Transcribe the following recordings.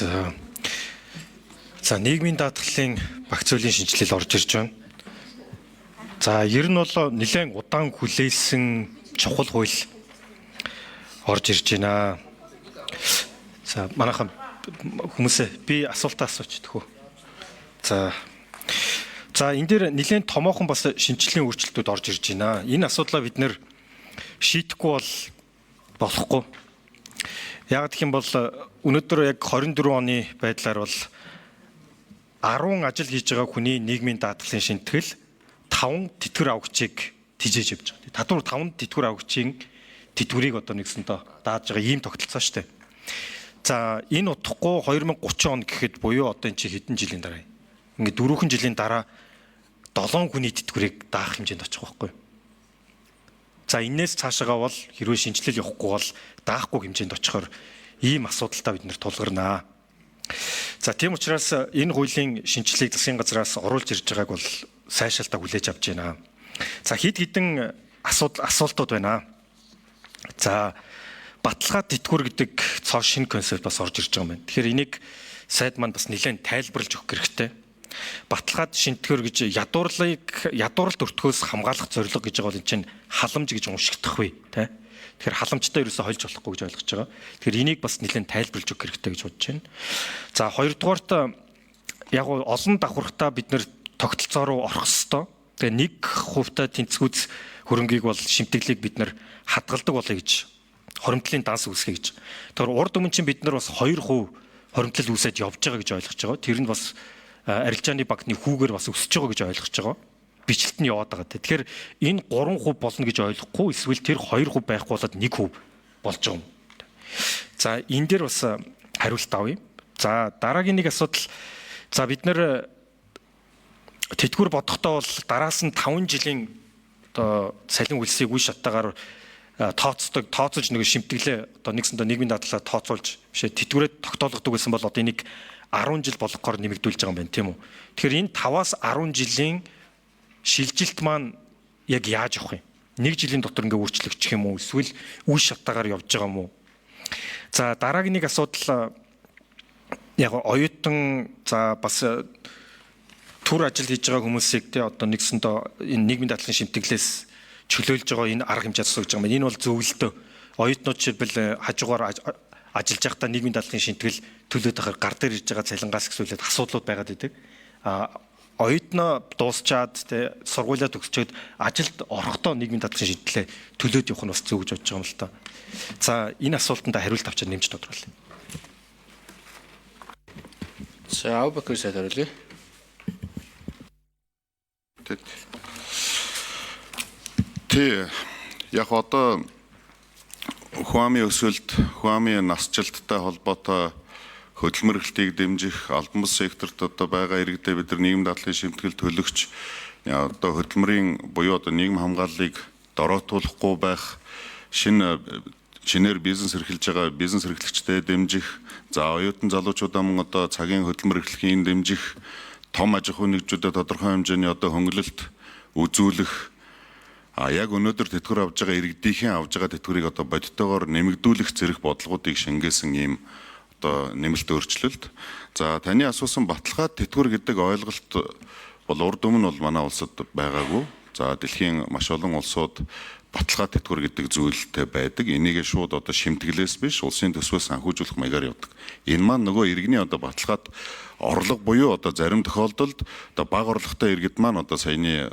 За нийгмийн даатгалын багц үеийн шинжилэл орж ирж байна. За ер нь бол нэлээд удаан хүлээсэн чухал хууль орж ирж байна. За манайхан хүмүүсээ би асуултаа асуучихдаг. За энэ дээр нэлээд томоохон бас шинжилгээний өөрчлөлтүүд орж ирж байна. Энэ асуудлаа бид нэр шийдэхгүй болохгүй. Яг гэх юм бол өнөөдөр яг 24 оны байдлаар бол 10 ажил хийж байгаа хүний нийгмийн даатгалын шинтгэл 5 тэтгэр авагчийг тижээж явж байгаа. Татвар 5 тэтгэр авагчийн тэтгэврийг одоо нэгсэндээ дааж байгаа ийм тогтолцоо шүү дээ. За энэ утгагүй 2030 он гэхэд буюу одоо эн чинь хэдэн жилийн дараа. Ингээд 4 жилийн дараа 7 хүний тэтгэврийг даах хэмжээнд очих байхгүй. За энээс цаашаагаа бол хэрвээ шинжилэл явахгүй бол даахгүй хэмжээнд очихоор ийм асуудалтай бид нэр тулгарнаа. За тийм учраас энэ хуулийн шинжилгээг засгийн газраас оруулж ирж байгааг бол сайшаалтаа хүлээж авч байна. За хэд хэдэн асуултууд байна. За баталгаа тэтгэвэр гэдэг цоо шинэ концепт бас орж ирж байгаа юм байна. Тэгэхээр энийг сайд маань бас нэлээд тайлбарлаж өгөх хэрэгтэй. Баталгаад шинтгэвэр гэж ядууралт өртгөөс хамгаалах зорилго гэж байгаа бол энэ чинь халамж гэж уншигдахгүй тий. Тэгэхээр халамжтай ерөөсө хольж болохгүй гэж ойлгож байгаа. Тэгэхээр энийг бас нэлээд тайлбарлаж өгөх хэрэгтэй гэж бодож байна. За хоёрдугаарт яг олон давхархтаа бид нэр тогтолцоо руу орох ёстой. Тэгээ 1% тэнцвүүц хөрөнгийг бол шимтгэлийг бид нэр хадгалдаг болъё гэж хоримтлын данс үүсгэх гэж. Тэгэхээр урд өмнө чинь бид нар бас 2% хоримтлал үүсээд явж байгаа гэж ойлгож байгаа. Тэр нь бас арилжааны банкны хүүгээр бас өсөж байгаа гэж ойлгож байгаа. Бичлэлт нь яваад байгаа. Тэгэхээр энэ 3% болно гэж ойлгохгүй эсвэл тэр 2% байхгүй болоод 1% болж байгаа юм. За энэ дээр бас хариулт авъя. За дараагийн нэг асуудал. За бид нэр тэтгэвэр бодохдоо бол дараас нь 5 жилийн одоо салин үлсийг үе шаттайгаар тооцож нэг шимтгэлээ одоо нэгсэндээ нийгмийн даатгалаа тооцоолж бишээ тэтгэврээ тогтоологдог байсан бол одоо энийг 10 жил болгохоор нэмэгдүүлж байгаа юм байна тийм үү. Тэгэхээр энэ 5-аас 10 жилийн шилжилт маань яг яаж явах юм? 1 жилийн дотор ингээ өөрчлөгдчих юм уу? Эсвэл үе шатаагаар явж байгаа юм уу? За дараагийн нэг асуудал яг оюутан за бас түр ажил хийж байгаа хүмүүсийг тэ одоо нэгсэндээ энэ нийгмийн даатгалын шимтгэлээс чөлөөлж байгаа энэ арга хэмжээ асууж байгаа юм. Энэ бол зөвлөлтөө. Оюутнууд жишээлбэл хажуугаар ажиллаж байхдаа нийгмийн даатгалын шинтгэл төлөөд байхаар гар дээр ирж байгаа цалингаас гэсүүлээд асуудлууд байгаад идэг. Оюутноо дуусчаад тэ сургуулиа төгсчөөд ажилд орохдоо нийгмийн даатгалын шинтгэлээ төлөөд явах нь бас зөв гэж бодож байгаа юм л та. За энэ асуултанд хариулт авчаад нэмж тодруулъя. За Абубакр сайд хариулъя. Тэ яг одоо Хуами өсөлт, Хуами насжилттай холбоотой хөдөлмөр эрхлэлтийг дэмжих албан бус секторт одоо байгаа иргэдээ бид нар нийгэм даатгалын шимтгэл төлөгч одоо хөдөлмөрийн буюу одоо нийгэм хамгааллыг дороотуулахгүй байх шинээр бизнес эрхэлж байгаа бизнес эрхлэгчдэд дэмжих, за оюутан залуучуудаа мөн одоо цагийн хөдөлмөр эрхлэхийн дэмжих, том аж ахуй нэгжүүдэд тодорхой хэмжээний одоо хөнгөлөлт үзүүлэх яг өнөөдөр тэтгэвэр авж байгаа иргэдийнхэн авж байгаа тэтгэврийг одоо бодиттойгоор нэмэгдүүлэх зэрэг бодлогуудыг шингээсэн ийм одоо нэмэлт өөрчлөлт. За таны асуусан баталгаад тэтгэвэр гэдэг ойлголт бол урд өмнө бол манай улсад байгаагүй. За дэлхийн маш олон улсууд баталгаад тэтгэвэр гэдэг зүйлтэй байдаг. Энийг шууд одоо шимтгэлээс биш улсын төсвөөс санхүүжүүлэх маягаар явдаг. Энэ маань нөгөө иргэний одоо баталгаад орлого буюу одоо зарим тохиолдолд одоо бага орлоготой иргэд маань одоо саяны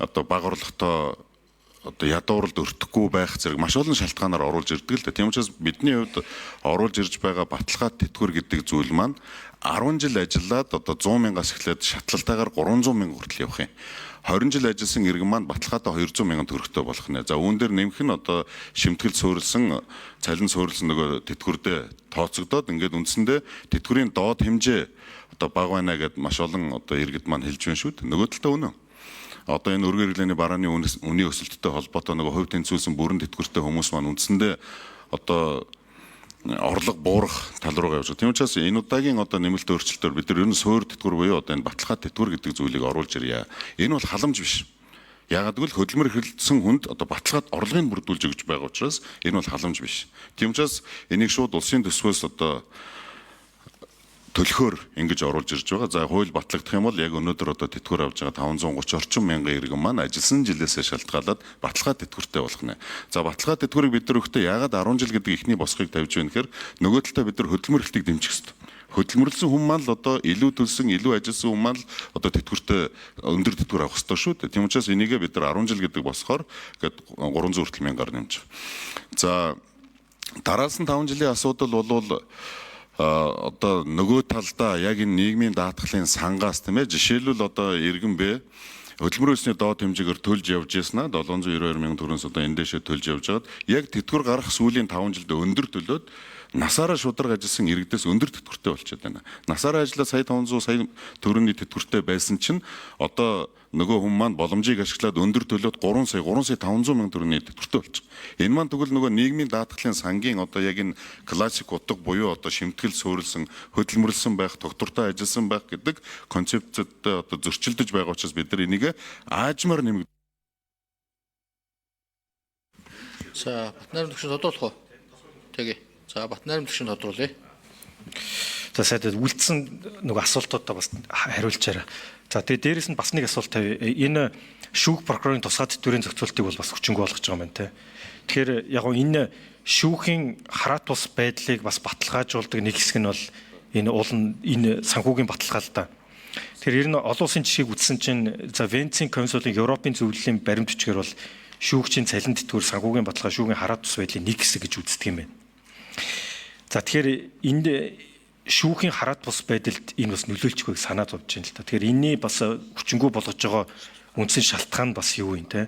одоо бага орлоготой одоо ядууралд өртөхгүй байх зэрэг маш олон шалтгаанаар оруулж ирдэг л да. Тийм учраас бидний хувьд оруулж ирж байгаа баталгаад тэтгэвэр гэдэг зүйл маань 10 жил ажиллаад одоо 100 мянгаас эхлээд шатлалтайгаар 300 мянга хүртэл явах юм. 20 жил ажилласан иргэн маань баталгаатай 200 мянган төгрөгтэй болох нэ. За үүн дээр нэмэх нь одоо шимтгэл суурилсан, цалин суурилсан нөгөө тэтгэврдээ тооцогдоод ингээд үндсэндээ тэтгэврийн доод хэмжээ одоо бага байна гэдээ маш олон одоо иргэд маань хэлж байна шүү дээ. Нөгөө талдаа үнэн. Одоо энэ өргөн хэрэглээний барааны үнийн өсөлттэй холбоотой нөгөө хувь тэнцвүүлсэн бүрэн тэтгэвртэй хүмүүс маань үндсэндээ одоо орлого буурах тал руугаа явж байгаа. Тийм учраас энэ удаагийн одоо нэмэлт өөрчлөлтөөр бид нар ер нь суур тэтгэвэр буюу одоо энэ баталгаа тэтгэвэр гэдэг зүйлийг оруулж ирье. Энэ бол халамж биш. Яагаад гэвэл хөдөлмөр эрхэлсэн хүнд одоо баталгаад орлогыг бүрдүүлж өгч байгаа учраас энэ бол халамж биш. Тийм учраас энийг шууд улсын төсвөөс одоо төлөхөөр ингэж оруулж ирж байгаа. За хууль батлагдах юм бол яг өнөөдөр одоо тэтгэвэр авж байгаа 530 орчим мянган иргэн маань ажилласан жилээсээ шалтгаалаад баталгаа тэтгэвэртэй болох нэ. За баталгаа тэтгэврийг бид нар өгөхдөө яагаад 10 жил гэдэг ихний босхийг тавьж байна гэхээр нөгөө талдаа бид нар хөдөлмөр эрхлэлтийг дэмжих хэрэгтэй. Хөдөлмөрлсөн хүн маань л одоо илүү төлсөн, илүү ажилласан хүн маань л одоо тэтгэвртэй өндөр тэтгэвэр авах хэрэгтэй шүү дээ. Тийм учраас энийгээ бид нар 10 жил гэдэг босхоор гээд 300 хүртэл мянгаар нэмж. За дараас нь 5 жилийн асуудал бол одоо нөгөө талдаа яг энэ нийгмийн даатгалын сангаас тийм ээ жишээлбэл одоо иргэн бэ хөдөлмөрийн өсний доод хэмжээгээр төлж явж яснаа 792 мянган төгрөгөөс одоо энэ дэшээ төлж явж байгаад яг тэтгэвэр гарах сүүлийн 5 жилдээ өндөр төлөөд насаараа шударга ажилласан иргэдээс өндөр тэтгэвртэй болчиход байна. Насаараа ажиллаад сая 500 сая төгрөгийн тэтгэвртэй байсан чинь одоо нөгөө хүн маань боломжийг ашиглаад өндөр төлөөд 3 сая 500 мянган төгрөгийн тэтгэвртэй болчих. Энэ маань тэгвэл нөгөө нийгмийн даатгалын сангийн одоо яг энэ классик утга буюу одоо шимтгэл суурилсан, хөдөлмөрлсөн байх, тогтвортой ажилласан байх гэдэг концепцэд одоо зөрчилдөж байгаа учраас бид нар энийг аажмаар нэмэг. За Батнайрамд төгшин тодруулах уу? Тэгье. За Батнайрамд төгшин тодруулъя. За сайдад үлдсэн нөгөө асуултуудаа бас хариулчаарай. За тэгээ дээрэс нь бас нэг асуулт тавь. Энэ шүүх прокурорын тусгай тэтгэврийн зохицуултыг бол бас хүчингү болгож байгаа юм байна те. Тэгэхээр яг гоо энэ шүүхийн хараат тус байдлыг бас баталгаажуулдаг нэг хэсэг нь бол энэ санхүүгийн баталгаа л да. Тэгэхээр ер нь олон улсын жишээг үзсэн чинь за Венецийн консулын Европын зөвлөлийн баримт бичгээр бол шүүгчийн цалин тэтгэвэр санхүүгийн баталгаа шүүхийн хараат тус байдлын нэг хэсэг гэж үздэг юм байна. За тэгэхээр энд шүүхийн хараат бус байдалд энэ бас нөлөөлчихвэйг санаад бодож байна л та. Тэгэхээр энэний бас хүчингү болгож байгаа үндсэн шалтгаан бас юу юм те.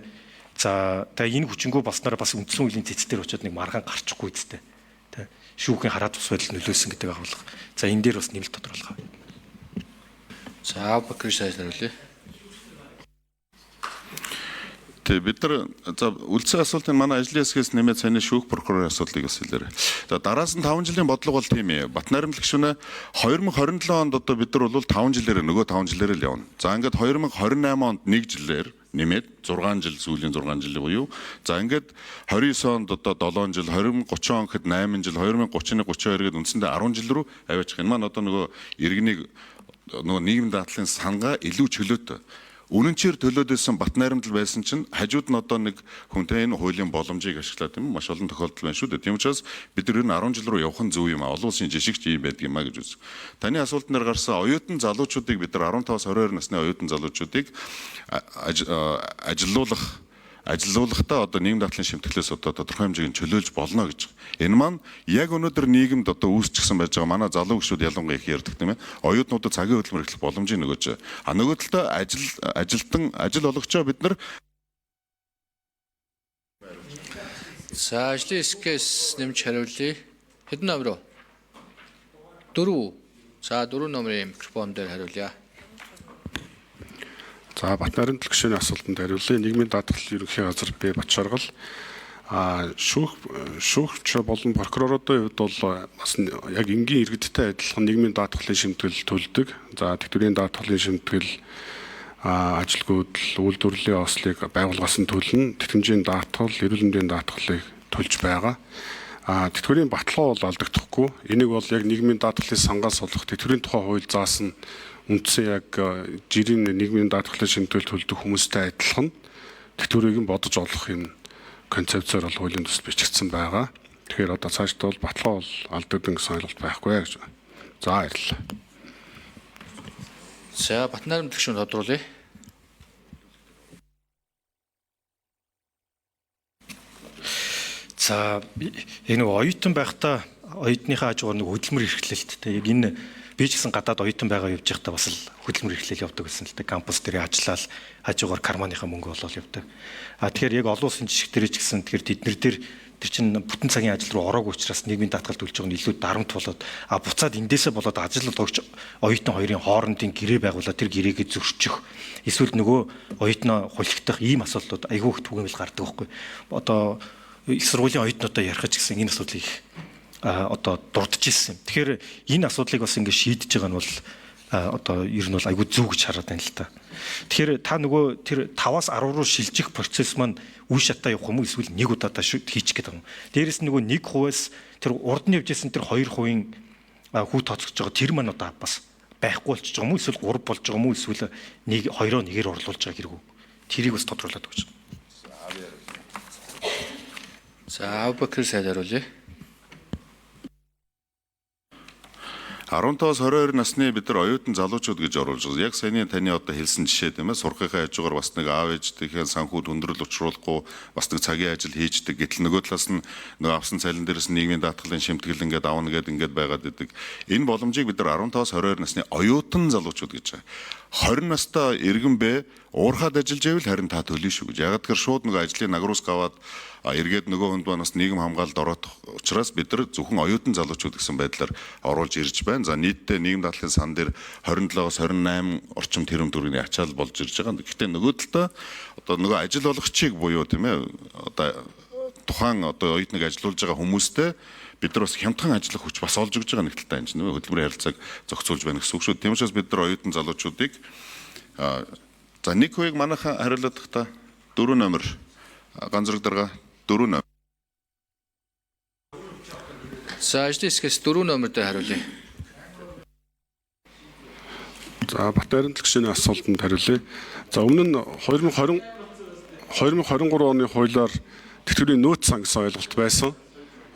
За тэгээ энэ хүчингү болсноор бас үндсэн хуулийн цэцтэр очиод нэг маргаан гарчихгүй үстэй. Тэ. Шүүхийн хараат бус байдал нөлөөсөн гэдэг агуулга. За энэ дээр бас нэмэлт тодорхойлгоо. За Бакир сайд хариулъя. Тэгээ бид нар за үлдсэн асуултын манай ажлын хэсгээс нэмээд саяны шүүх прокурорын асуудлыг бас хэлээрэй. За дараас нь 5 жилийн бодлого бол тийм ээ. Батнайрамд гишүүнэ 2027 онд одоо бид нар бол 5 жилээр нөгөө 5 жилээр л явна. За ингээд 2028 онд 1 жилээр нэмээд 6 жил сүүлийн 6 жил буюу за ингээд 29 онд одоо 7 жил 2030 он гэхэд 8 жил 2031 32 гээд үндсэндээ 10 жил рүү аваачих. Энэ маань одоо нөгөө иргэнийг нөгөө нийгмийн даатгалын сангаа илүү чөлөөтэй үнэнчээр төлөөдөөсөн Батнайрамд л байсан чинь хажууд нь одоо нэг хүнтэй энэ хуулийн боломжийг ашиглаад юм маш олон тохиолдол байна шүү дээ. Тийм учраас бид нар энэ 10 жил рүү явах нь зөв юм аа. Олон улсын жишгч юм байдаг юм аа гэж үз. Таны асуултнаар гарсан оюутан залуучуудыг бид нар 15-аас 22 насны оюутан залуучуудыг ажилуулахдаа одоо нийгэм даатгалын шимтгэлээс одоо тодорхой хэмжээний чөлөөлж болно гэж. Энэ маань яг өнөөдөр нийгэмд одоо үүсчихсэн байж байгаа манай залуу гишүүд ялангуяа их ярьдаг тийм ээ. Оюутнуудад цагийн хөдөлмөр эхлэх боломжийг нөгөөж. А нөгөө талдаа ажил олгочоо бид нар За ажлын хэсгээс нэмж хариулъя. Хэдэн номер вэ? 4. За 4 номерын микрофон дээр хариулъя. За Батнайрамд гишүүний асуултанд хариулъя. Нийгмийн даатгал ерөнхий газар Б. Батшаргал шүүгч болон прокуроруудын хувьд бол бас яг энгийн иргэдтэй адилхан нийгмийн даатгалын шимтгэл төлдөг. За тэтгэврийн даатгалын шимтгэл ажилгүйдэл үйлдвэрлэлийн ослыг байгуулгаас нь төлнө. Тэтгэмжийн даатгал, эрүүл мэндийн даатгалыг төлж байгаа. Тэтгэврийн баталгаа бол алдагдахгүй. Энийг бол яг нийгмийн даатгалын сангаас олох тэтгэврийн тухай хууль заасан үндсэн яг жирийн нийгмийн даатгалын шимтгэл төлдөг хүмүүстэй адилхан тэтгэврийг нь бодож олох юм концепцээр бол хуулийн төсөл бичигдсэн байгаа. Тэгэхээр одоо цаашдаа бол баталгаа бол алдагдсан гэсэн ойлголт байхгүй гэж байна. За баярлалаа. За Батнайрамд гишүүн тодруулъя. За энэ оюутан байхдаа оюутныхаа хажуугаар нэг хөдөлмөр эрхлэлттэй яг энэ би ч гэсэн гадаад оюутан байгаа явж байхдаа бас л хөдөлмөр эрхлэл явдаг гэсэн л дээ. Кампус дээр ажиллаад хажуугаар карманыхаа мөнгө болоод явдаг. Тэгэхээр яг олон улсын жишг дээр ч гэсэн тэгэхээр тэднэр дээр тэр чинь бүтэн цагийн ажил руу ороогүй учраас нийгмийн даатгалд үлж байгаа нь илүү дарамт болоод буцаад эндээсээ болоод ажил олгогч оюутан хоёрын хоорондын гэрээ байгуулаад тэр гэрээгээ зөрчих эсвэл нөгөө оюутнаа хулигдах ийм асуудлууд айгүй их түгээмэл гардаг байхгүй. Одоо их сургуулийн оюутнуудаа ярих ч гэсэн энэ асуудлыг одоо дурдж ирсэн. Тэгэхээр энэ асуудлыг бас ингэ шийдэж байгаа нь бол одоо ер нь бол айгүй зүг гэж хараад байна л та. Тэгэхээр та нөгөө тэр 5-аас 10 руу шилжих процесс маань үе шатаа явах юм уу эсвэл нэг удаадаа хийчих гэдэг юм. Дээрээс нөгөө 1%-аас тэр урд нь явж исэн тэр 2% хүү тооцогдож байгаа тэр маань одоо бас байхгүй болчихж байгаа юм уу эсвэл 3 болж байгаа юм уу эсвэл нэг 2-оо 1-ээр орлуулж байгаа хэрэг үү? Тэрийг бас тодруулаад өгч. За Абубакр сайд хариулъя. 15-аас 22 насны бид нар оюутан залуучууд гэж оруулж байгаа. Яг саяны таны одоо хэлсэн жишээ тийм ээ, сургахын хажуугаар бас нэг аав ээжийнхээ санхүүд өндрөл учруулахгүй бас нэг цагийн ажил хийждэг. Гэтэл нөгөө талаас нь нөгөө авсан цалин дээрээс нийгмийн даатгалын шимтгэл ингээд авна ингээд байгаад идэг. Энэ боломжийг бид нар 15-аас 22 насны оюутан залуучууд гэж байгаа. 20 настай иргэн бэ уурхаад ажиллаж байвал харин та төлнө шүү гэж. Яг тэгэхээр шууд нөгөө ажлын нагрууз гаваад эргээд нөгөө хүнд банаас нийгэм хамгаалалд ороод учраас бид нар зөвхөн оюутан залуучууд гэсэн байдлаар оруулж ирж байна. За нийтдээ нийгэм даатгалын сан дээр 27-оос 28 орчим тэрэм төгрөгийн ачаал болж ирж байгаа. Гэхдээ нөгөө талдаа одоо нөгөө ажил олгогчийг буюу тийм ээ одоо тухайн одоо оюутныг ажилуулж байгаа хүмүүстэй бид нар бас хямдхан ажиллах хүч бас олж өгж байгаа нэг талтай энэ нөө хөдөлмөрийн харилцааг зохицуулж байна гэсэн үг шүү. Тийм учраас бид нар оюутан залуучуудыг за нэг хувийг манайхан хариулах та 4 номер ганцраг дарга 4 номер. За ажлын хэсгээс 4 номер дээр хариулъя. За Батбаярын гишүүний асуултанд хариулъя. За өмнө нь 2023 оны хуулиар тэтгэврийн нөөц сан гэсэн ойлголт байсан.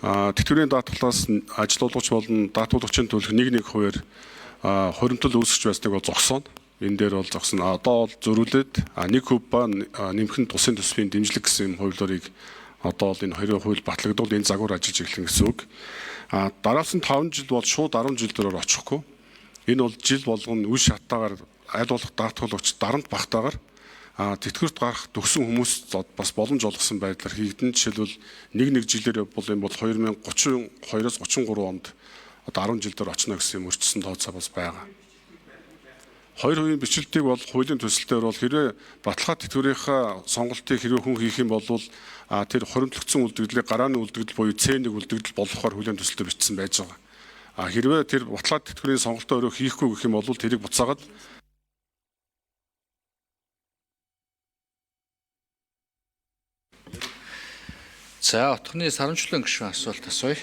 Тэтгэврийн даатгалаас ажилуулгач болон даатгуулагчийн төлөх 1%-ээр хуримтлал үүсгэж байсныг бол зогсооно. Энэ дээр бол зогсно. Одоо бол зөрүүлээд 1% ба нэмэх нь тусын төсвийн дэмжлэг гэсэн юм хуулиорыг одоо бол энэ хоёрын хууль батлагдвал энэ загвар ажиллаж эхлэн гэсэн үг. Дараагийн 5 жил бол шууд 10 жил дөрөөр очихгүй. Энэ бол жил болгоно үе шаттайгаар аль болох даатгуулагч дарамт багтаагаар тэтгэврт гарах төгсөн хүмүүс бас боломж олгосон байдлаар хийгдэн. Жишээлбэл нэг жилээр бол энэ бол 2032-оос 33 онд одоо 10 жилдээр очно гэсэн юм өрчсөн тооцоо бас байгаа. 2% бичлэлтийг бол хуулийн төсөлтөөр бол хэрвээ баталгаа тэтгэврийнхаа сонголтыг хэрвээ хүн хийх юм бол тэр хоримтлогдсон үлдэгдлийг гарааны үлдэгдэл буюу C1 үлдэгдэл болгохоор хуулийн төсөлтөөр бичсэн байж байгаа. Хэрвээ тэр баталгаа тэтгэврийн сонголтоо өөрөө хийхгүй гэх юм бол тэрийг буцаагаад За отгоны сарамжлын гишүүн асуулт асууя.